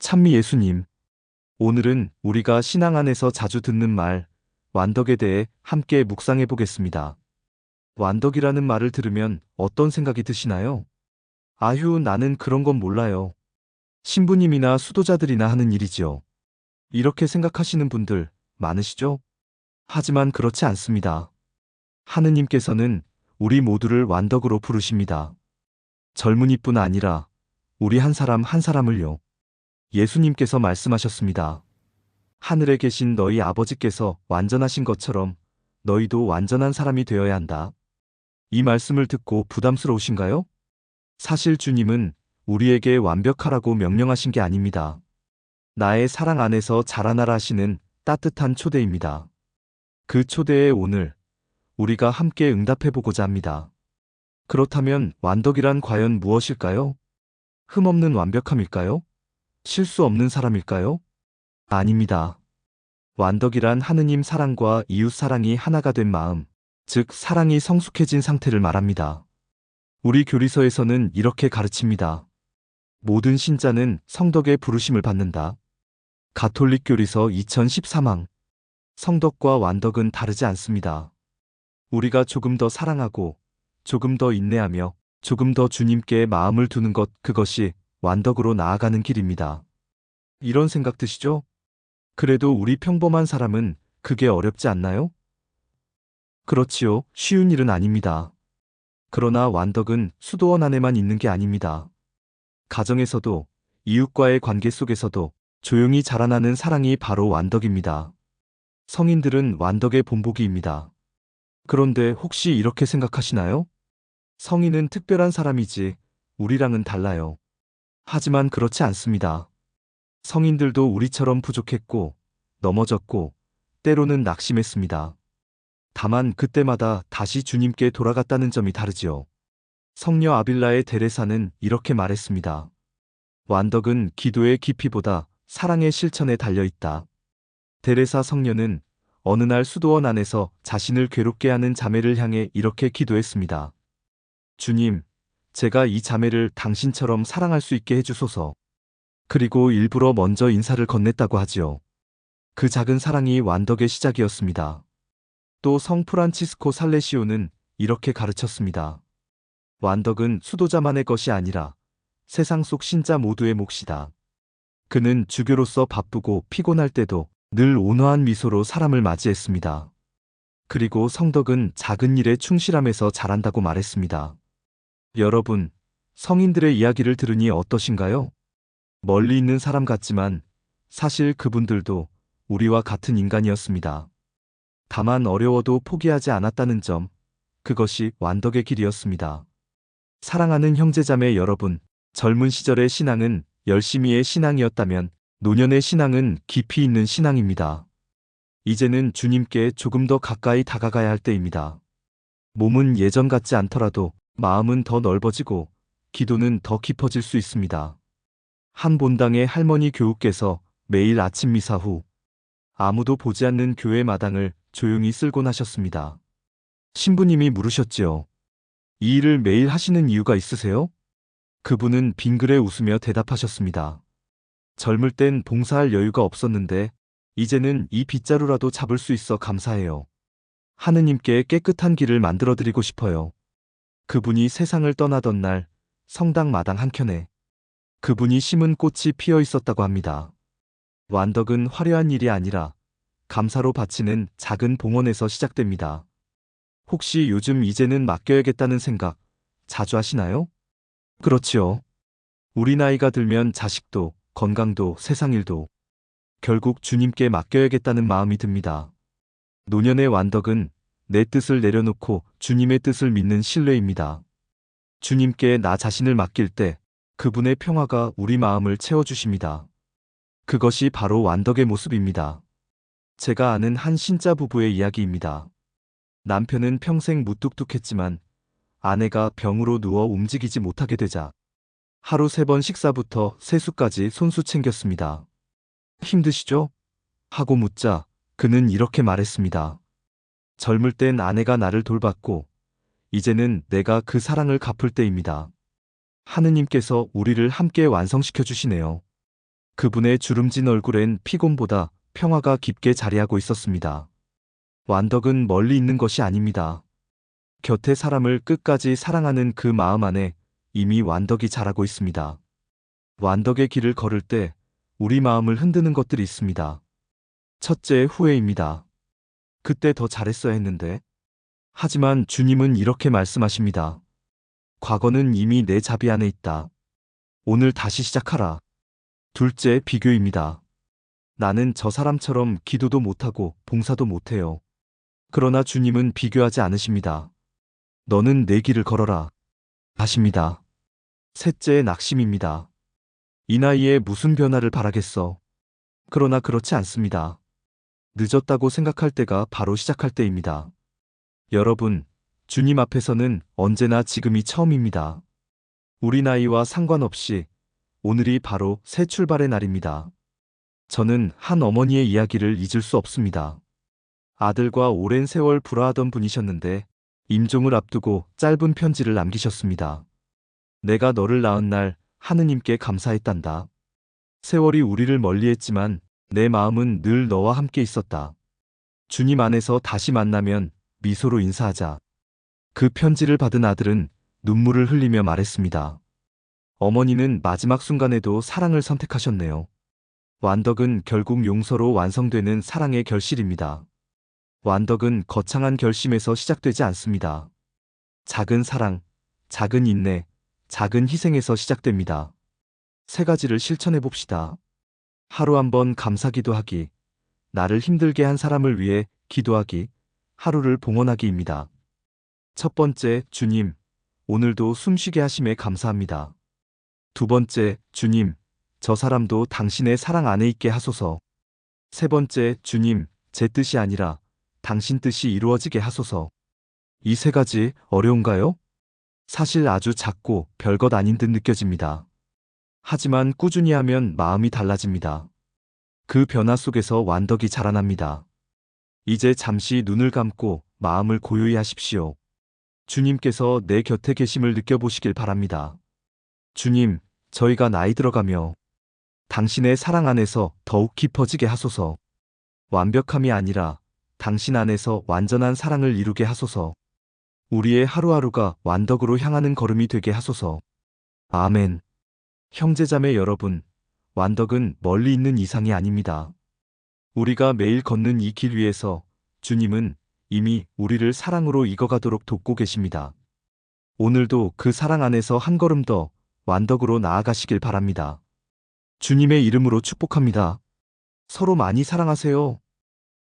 찬미 예수님, 오늘은 우리가 신앙 안에서 자주 듣는 말, 완덕에 대해 함께 묵상해 보겠습니다. 완덕이라는 말을 들으면 어떤 생각이 드시나요? 아휴, 나는 그런 건 몰라요. 신부님이나 수도자들이나 하는 일이지요. 이렇게 생각하시는 분들 많으시죠? 하지만 그렇지 않습니다. 하느님께서는 우리 모두를 완덕으로 부르십니다. 젊은이뿐 아니라 우리 한 사람 한 사람을요. 예수님께서 말씀하셨습니다. 하늘에 계신 너희 아버지께서 완전하신 것처럼 너희도 완전한 사람이 되어야 한다. 이 말씀을 듣고 부담스러우신가요? 사실 주님은 우리에게 완벽하라고 명령하신 게 아닙니다. 나의 사랑 안에서 자라나라 하시는 따뜻한 초대입니다. 그 초대에 오늘 우리가 함께 응답해 보고자 합니다. 그렇다면 완덕이란 과연 무엇일까요? 흠없는 완벽함일까요? 실수 없는 사람일까요? 아닙니다. 완덕이란 하느님 사랑과 이웃 사랑이 하나가 된 마음, 즉 사랑이 성숙해진 상태를 말합니다. 우리 교리서에서는 이렇게 가르칩니다. 모든 신자는 성덕의 부르심을 받는다. 가톨릭 교리서 2013항. 성덕과 완덕은 다르지 않습니다. 우리가 조금 더 사랑하고, 조금 더 인내하며, 조금 더 주님께 마음을 두는 것, 그것이 완덕으로 나아가는 길입니다. 이런 생각 드시죠? 그래도 우리 평범한 사람은 그게 어렵지 않나요? 그렇지요. 쉬운 일은 아닙니다. 그러나 완덕은 수도원 안에만 있는 게 아닙니다. 가정에서도, 이웃과의 관계 속에서도 조용히 자라나는 사랑이 바로 완덕입니다. 성인들은 완덕의 본보기입니다. 그런데 혹시 이렇게 생각하시나요? 성인은 특별한 사람이지, 우리랑은 달라요. 하지만 그렇지 않습니다. 성인들도 우리처럼 부족했고, 넘어졌고, 때로는 낙심했습니다. 다만 그때마다 다시 주님께 돌아갔다는 점이 다르지요. 성녀 아빌라의 데레사는 이렇게 말했습니다. 완덕은 기도의 깊이보다 사랑의 실천에 달려있다. 데레사 성녀는 어느 날 수도원 안에서 자신을 괴롭게 하는 자매를 향해 이렇게 기도했습니다. 주님, 제가 이 자매를 당신처럼 사랑할 수 있게 해주소서. 그리고 일부러 먼저 인사를 건넸다고 하지요. 그 작은 사랑이 완덕의 시작이었습니다. 또 성 프란치스코 살레시오는 이렇게 가르쳤습니다. 완덕은 수도자만의 것이 아니라 세상 속 신자 모두의 몫이다. 그는 주교로서 바쁘고 피곤할 때도 늘 온화한 미소로 사람을 맞이했습니다. 그리고 성덕은 작은 일에 충실함에서 자란다고 말했습니다. 여러분, 성인들의 이야기를 들으니 어떠신가요? 멀리 있는 사람 같지만 사실 그분들도 우리와 같은 인간이었습니다. 다만 어려워도 포기하지 않았다는 점, 그것이 완덕의 길이었습니다. 사랑하는 형제자매 여러분, 젊은 시절의 신앙은 열심히의 신앙이었다면 노년의 신앙은 깊이 있는 신앙입니다. 이제는 주님께 조금 더 가까이 다가가야 할 때입니다. 몸은 예전 같지 않더라도 마음은 더 넓어지고 기도는 더 깊어질 수 있습니다. 한 본당의 할머니 교우께서 매일 아침 미사 후 아무도 보지 않는 교회 마당을 조용히 쓸곤 하셨습니다. 신부님이 물으셨지요. 이 일을 매일 하시는 이유가 있으세요? 그분은 빙그레 웃으며 대답하셨습니다. 젊을 땐 봉사할 여유가 없었는데 이제는 이 빗자루라도 잡을 수 있어 감사해요. 하느님께 깨끗한 길을 만들어드리고 싶어요. 그분이 세상을 떠나던 날 성당 마당 한켠에 그분이 심은 꽃이 피어 있었다고 합니다. 완덕은 화려한 일이 아니라 감사로 바치는 작은 봉헌에서 시작됩니다. 혹시 요즘 이제는 맡겨야겠다는 생각 자주 하시나요? 그렇지요. 우리 나이가 들면 자식도, 건강도, 세상 일도 결국 주님께 맡겨야겠다는 마음이 듭니다. 노년의 완덕은 내 뜻을 내려놓고 주님의 뜻을 믿는 신뢰입니다. 주님께 나 자신을 맡길 때 그분의 평화가 우리 마음을 채워주십니다. 그것이 바로 완덕의 모습입니다. 제가 아는 한 신자 부부의 이야기입니다. 남편은 평생 무뚝뚝했지만 아내가 병으로 누워 움직이지 못하게 되자 하루 3번 식사부터 세수까지 손수 챙겼습니다. 힘드시죠? 하고 묻자 그는 이렇게 말했습니다. 젊을 땐 아내가 나를 돌봤고 이제는 내가 그 사랑을 갚을 때입니다. 하느님께서 우리를 함께 완성시켜 주시네요. 그분의 주름진 얼굴엔 피곤보다 평화가 깊게 자리하고 있었습니다. 완덕은 멀리 있는 것이 아닙니다. 곁에 사람을 끝까지 사랑하는 그 마음 안에 이미 완덕이 자라고 있습니다. 완덕의 길을 걸을 때 우리 마음을 흔드는 것들이 있습니다. 첫째, 후회입니다. 그때 더 잘했어야 했는데. 하지만 주님은 이렇게 말씀하십니다. 과거는 이미 내 자비 안에 있다. 오늘 다시 시작하라. 둘째, 비교입니다. 나는 저 사람처럼 기도도 못하고 봉사도 못해요. 그러나 주님은 비교하지 않으십니다. 너는 내 길을 걸어라. 하십니다. 셋째, 낙심입니다. 이 나이에 무슨 변화를 바라겠어. 그러나 그렇지 않습니다. 늦었다고 생각할 때가 바로 시작할 때입니다. 여러분, 주님 앞에서는 언제나 지금이 처음입니다. 우리 나이와 상관없이 오늘이 바로 새 출발의 날입니다. 저는 한 어머니의 이야기를 잊을 수 없습니다. 아들과 오랜 세월 불화하던 분이셨는데 임종을 앞두고 짧은 편지를 남기셨습니다. 내가 너를 낳은 날 하느님께 감사했단다. 세월이 우리를 멀리했지만 내 마음은 늘 너와 함께 있었다. 주님 안에서 다시 만나면 미소로 인사하자. 그 편지를 받은 아들은 눈물을 흘리며 말했습니다. 어머니는 마지막 순간에도 사랑을 선택하셨네요. 완덕은 결국 용서로 완성되는 사랑의 결실입니다. 완덕은 거창한 결심에서 시작되지 않습니다. 작은 사랑, 작은 인내, 작은 희생에서 시작됩니다. 세 가지를 실천해 봅시다. 하루 한 번 감사기도 하기, 나를 힘들게 한 사람을 위해 기도하기, 하루를 봉헌하기입니다. 첫 번째, 주님, 오늘도 숨쉬게 하심에 감사합니다. 두 번째, 주님, 저 사람도 당신의 사랑 안에 있게 하소서. 세 번째, 주님, 제 뜻이 아니라 당신 뜻이 이루어지게 하소서. 이 세 가지 어려운가요? 사실 아주 작고 별것 아닌 듯 느껴집니다. 하지만 꾸준히 하면 마음이 달라집니다. 그 변화 속에서 완덕이 자라납니다. 이제 잠시 눈을 감고 마음을 고요히 하십시오. 주님께서 내 곁에 계심을 느껴보시길 바랍니다. 주님, 저희가 나이 들어가며 당신의 사랑 안에서 더욱 깊어지게 하소서. 완벽함이 아니라 당신 안에서 완전한 사랑을 이루게 하소서. 우리의 하루하루가 완덕으로 향하는 걸음이 되게 하소서. 아멘. 형제자매 여러분, 완덕은 멀리 있는 이상이 아닙니다. 우리가 매일 걷는 이 길 위에서 주님은 이미 우리를 사랑으로 익어가도록 돕고 계십니다. 오늘도 그 사랑 안에서 한 걸음 더 완덕으로 나아가시길 바랍니다. 주님의 이름으로 축복합니다. 서로 많이 사랑하세요.